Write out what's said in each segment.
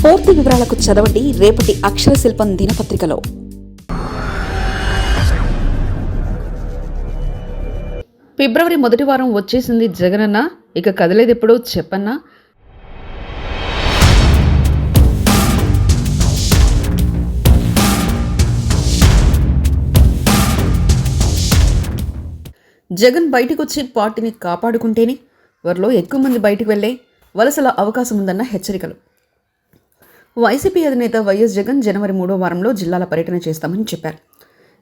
పూర్తి వివరాలకు చదవండి రేపటి అక్షర శిల్పం దినపత్రికలో. ఫిబ్రవరి మొదటి వారం వచ్చేసింది జగనన్న, ఇక కదలేదెప్పుడో చెప్పన్నా. జగన్ బయటకొచ్చి పార్టీని కాపాడుకుంటేనే వారిలో ఎక్కువ మంది బయటకు వెళ్లే వలసల అవకాశం ఉందన్న హెచ్చరికలు. వైసీపీ అధినేత వైఎస్ జగన్ జనవరి 3వ వారంలో జిల్లాల పర్యటన చేస్తామని చెప్పారు.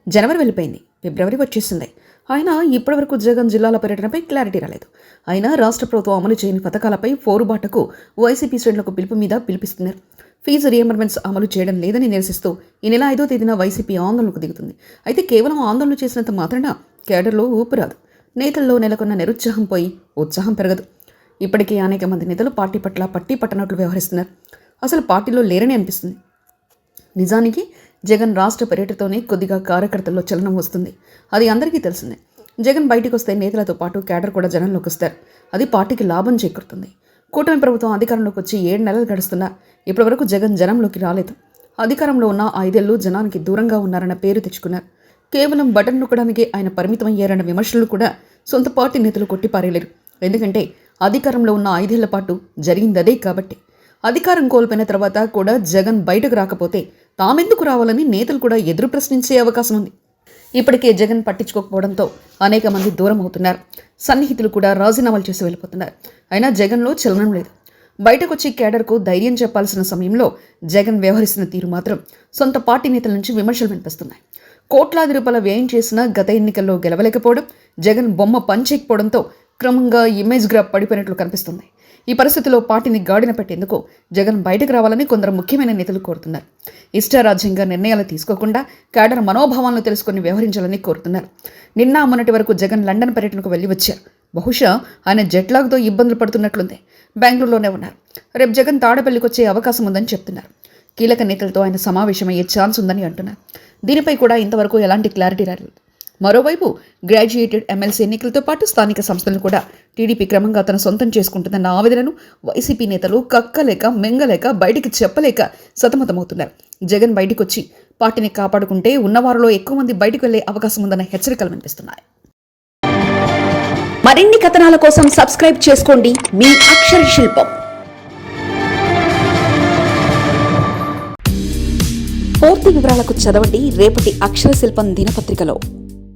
జనవరి వెళ్ళిపోయింది, ఫిబ్రవరి వచ్చేసింది. ఆయన ఇప్పటివరకు జగన్ జిల్లాల పర్యటనపై క్లారిటీ రాలేదు. ఆయన రాష్ట్ర ప్రభుత్వం అమలు చేయని పథకాలపై పోరుబాటకు వైసీపీ శ్రేణులకు పిలుపు మీద పిలిపిస్తున్నారు. ఫీజు రియంబర్మెంట్స్ అమలు చేయడం లేదని నిరసిస్తూ ఈ నెల 5వ తేదీన వైసీపీ ఆందోళనకు దిగుతుంది. అయితే కేవలం ఆందోళన చేసినంత మాత్రాన కేడర్లో ఊపిరాదు. నేతల్లో నెలకొన్న నిరుత్సాహం పోయి ఉత్సాహం పెరగదు. ఇప్పటికే అనేక మంది నేతలు పార్టీ పట్ల పట్టి పట్టనట్లు వ్యవహరిస్తున్నారు. అసలు పార్టీలో లేరని అనిపిస్తుంది. నిజానికి జగన్ రాష్ట్ర పర్యటనతోనే కొద్దిగా కార్యకర్తల్లో చలనం వస్తుంది. అది అందరికీ తెలిసిందే. జగన్ బయటకు వస్తే నేతలతో పాటు క్యాడర్ కూడా జనంలోకి వస్తారు. అది పార్టీకి లాభం చేకూరుతుంది. కూటమి ప్రభుత్వం అధికారంలోకి వచ్చి 7 నెలలు గడుస్తున్నా ఇప్పటివరకు జగన్ జనంలోకి రాలేదు. అధికారంలో ఉన్న 5 ఏళ్లు జనానికి దూరంగా ఉన్నారన్న పేరు తెచ్చుకున్నారు. కేవలం బటన్ నొక్కడానికి ఆయన పరిమితం అయ్యారన్న విమర్శలు కూడా సొంత పార్టీ నేతలు కొట్టిపారేయలేరు. ఎందుకంటే అధికారంలో ఉన్న 5 ఏళ్ల పాటు జరిగిందదే కాబట్టి. అధికారం కోల్పోయిన తర్వాత కూడా జగన్ బయటకు రాకపోతే తామెందుకు రావాలని నేతలు కూడా ఎదురు ప్రశ్నించే అవకాశం ఉంది. ఇప్పటికే జగన్ పట్టించుకోకపోవడంతో అనేక మంది దూరం అవుతున్నారు. సన్నిహితులు కూడా రాజీనామాలు చేసి వెళ్ళిపోతున్నారు. అయినా జగన్లో చలనం లేదు. బయటకొచ్చి కేడర్కు ధైర్యం చెప్పాల్సిన సమయంలో జగన్ వ్యవహరిస్తున్న తీరు మాత్రం సొంత పార్టీ నేతల నుంచి విమర్శలు వినిపిస్తున్నాయి. కోట్లాది రూపాయల వ్యయం చేసిన గత ఎన్నికల్లో గెలవలేకపోవడం, జగన్ బొమ్మ పనిచేయకపోవడంతో క్రమంగా ఇమేజ్ గ్రాఫ్ పడిపోయినట్లు కనిపిస్తుంది. ఈ పరిస్థితిలో పార్టీని గాడిన పెట్టేందుకు జగన్ బయటకు రావాలని కొందరు ముఖ్యమైన నేతలు కోరుతున్నారు. ఇష్టారాజ్యంగా నిర్ణయాలు తీసుకోకుండా క్యాడర్ మనోభావాలను తెలుసుకుని వ్యవహరించాలని కోరుతున్నారు. నిన్న మొన్నటి వరకు జగన్ లండన్ పర్యటనకు వెళ్లి వచ్చారు. బహుశా ఆయన జెట్లాగ్తో ఇబ్బందులు పడుతున్నట్లుంది. బెంగళూరులోనే ఉన్నారు. రేపు జగన్ తాడపల్లికి వచ్చే అవకాశం ఉందని చెప్తున్నారు. కీలక నేతలతో ఆయన సమావేశమయ్యే ఛాన్స్ ఉందని అంటున్నారు. దీనిపై కూడా ఇంతవరకు ఎలాంటి క్లారిటీ రాలేదు. మరోవైపు గ్రాడ్యుయేటెడ్ ఎమ్మెల్సీ ఎన్నికలతో పాటు స్థానిక సంస్థలను కూడా టీడీపీ క్రమంగా తన సొంతం చేసుకుంటుందన్న ఆవేదనను వైసీపీ నేతలు కక్కలేక మెంగలేక బయటికి చెప్పలేక సతమతమవుతున్నారు. జగన్ బయటకు వచ్చి పార్టీని కాపాడుకుంటే ఉన్నవారిలో ఎక్కువ మంది బయటకు వెళ్లే అవకాశం ఉందన్న హెచ్చరికలు వినిపిస్తున్నాయి. మరిన్ని కథనాల కోసం సబ్స్క్రైబ్ చేసుకోండి మీ అక్షర శిల్పం. పూర్తి వివరాలకు చదవండి రేపటి అక్షర శిల్పం దినపత్రికలో.